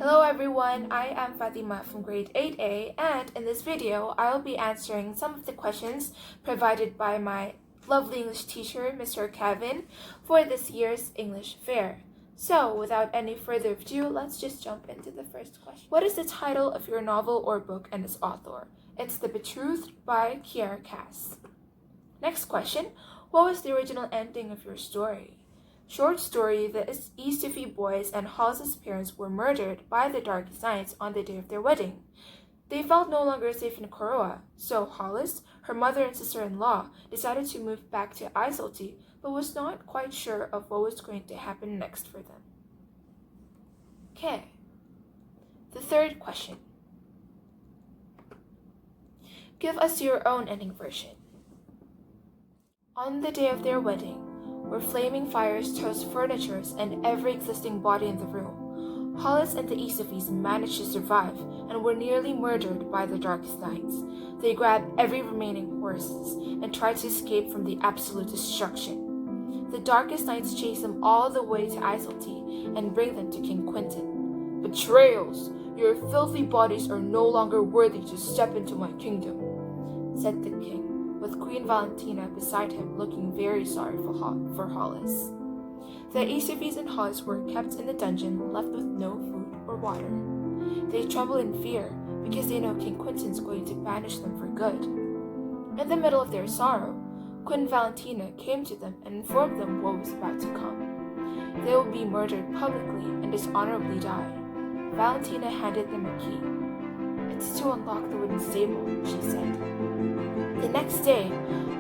Hello everyone, I am Fatima from grade 8A, and in this video I will be answering some of the questions provided by my lovely English teacher, Mr. Kevin, for this year's English fair. So without any further ado, let's just jump into the first question. What is the title of your novel or book and its author? It's The Betrothed by Kiara Cass. Next question, what was the original ending of your story? Short story, the Easterfy boys and Hollis's parents were murdered by the Darkest Knights on the day of their wedding. They felt no longer safe in Koroa, so Hollis, her mother and sister-in-law, decided to move back to Isolti, but was not quite sure of what was going to happen next for them. Okay, the third question. Give us your own ending version. On the day of their wedding, where flaming fires toast furniture and every existing body in the room, Hollis and the Easterfys managed to survive and were nearly murdered by the Darkest Knights. They grabbed every remaining horses and tried to escape from the absolute destruction. The Darkest Knights chased them all the way to Isolti and bring them to King Quentin. "Betrayals! Your filthy bodies are no longer worthy to step into my kingdom," said the king, with Queen Valentina beside him looking very sorry for Hollis. The Easterfys and Hollis were kept in the dungeon, left with no food or water. They tremble in fear because they know King Quentin's going to banish them for good. In the middle of their sorrow, Queen Valentina came to them and informed them what was about to come. They will be murdered publicly and dishonorably die. Valentina handed them a key. "It's to unlock the wooden stable," she said. The next day,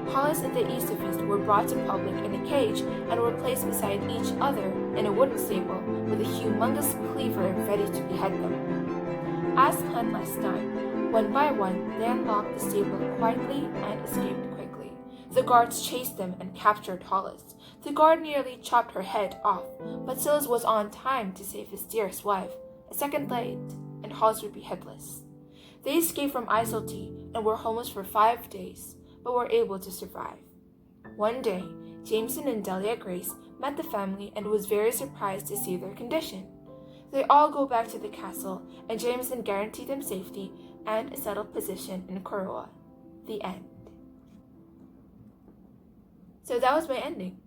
Hollis and the Easterfys were brought to public in a cage and were placed beside each other in a wooden stable with a humongous cleaver ready to behead them. As planned last night, one by one, they unlocked the stable quietly and escaped quickly. The guards chased them and captured Hollis. The guard nearly chopped her head off, but Silas was on time to save his dearest wife. A second late, and Hollis would be headless. They escaped from Isolti and were homeless for 5 days, but were able to survive. One day, Jameson and Delia Grace met the family and was very surprised to see their condition. They all go back to the castle, and Jameson guaranteed them safety and a settled position in Koroa. The end. So that was my ending.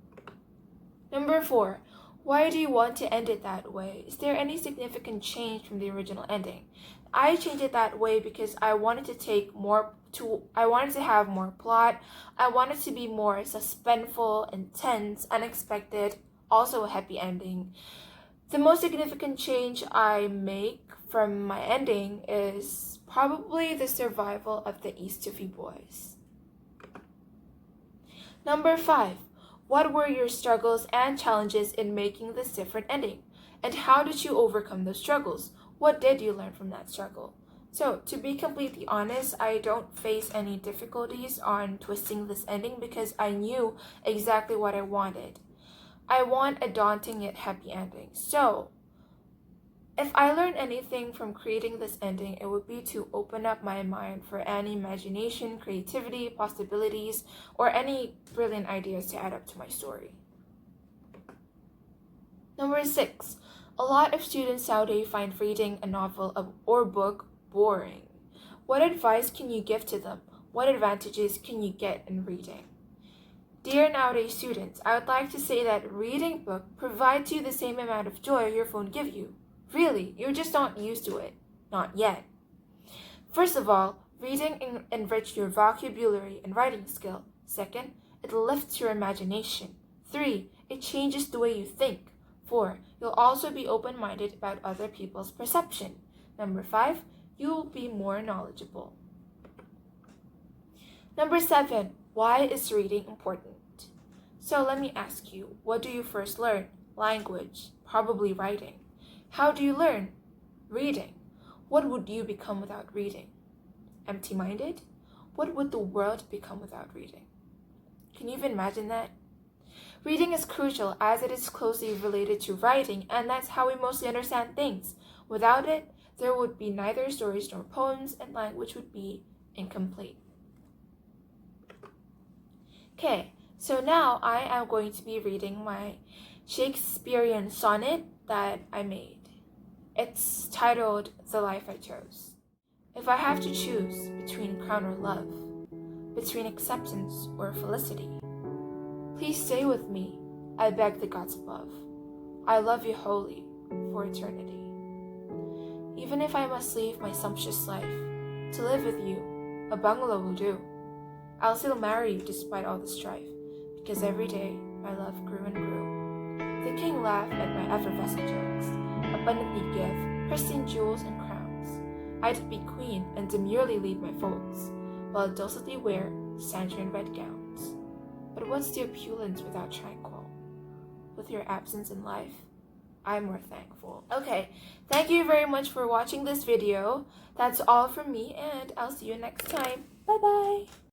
Number 4. Why do you want to end it that way? Is there any significant change from the original ending? I changed it that way because I wanted to have more plot. I wanted to be more suspenseful, intense, unexpected, also a happy ending. The most significant change I make from my ending is probably the survival of the Easterfy boys. Number 5. What were your struggles and challenges in making this different ending? And how did you overcome those struggles? What did you learn from that struggle? So, to be completely honest, I don't face any difficulties on twisting this ending because I knew exactly what I wanted. I want a daunting yet happy ending. So, if I learned anything from creating this ending, it would be to open up my mind for any imagination, creativity, possibilities, or any brilliant ideas to add up to my story. Number 6. A lot of students nowadays find reading a novel or book boring. What advice can you give to them? What advantages can you get in reading? Dear nowadays students, I would like to say that reading a book provides you the same amount of joy your phone gives you. Really, you're just not used to it. Not yet. First of all, reading enriches your vocabulary and writing skill. Second, it lifts your imagination. 3, it changes the way you think. 4, you'll also be open-minded about other people's perception. Number 5, you'll be more knowledgeable. Number 7, why is reading important? So let me ask you, what do you first learn? Language, probably writing. How do you learn? Reading. What would you become without reading? Empty-minded? What would the world become without reading? Can you even imagine that? Reading is crucial as it is closely related to writing, and that's how we mostly understand things. Without it, there would be neither stories nor poems, and language would be incomplete. Okay, so now I am going to be reading my Shakespearean sonnet that I made. It's titled The Life I Chose. If I have to choose between crown or love, between acceptance or felicity, please stay with me, I beg the gods above. I love you wholly for eternity. Even if I must leave my sumptuous life to live with you, a bungalow will do. I'll still marry you despite all the strife, because every day my love grew and grew. The king laughed at my effervescent jokes, abundantly give pristine jewels and crowns. I'd be queen and demurely lead my folks, while docilely wear satin and red gowns. But what's the opulence without tranquil? With your absence in life, I'm more thankful. Okay, thank you very much for watching this video. That's all from me, and I'll see you next time. Bye-bye!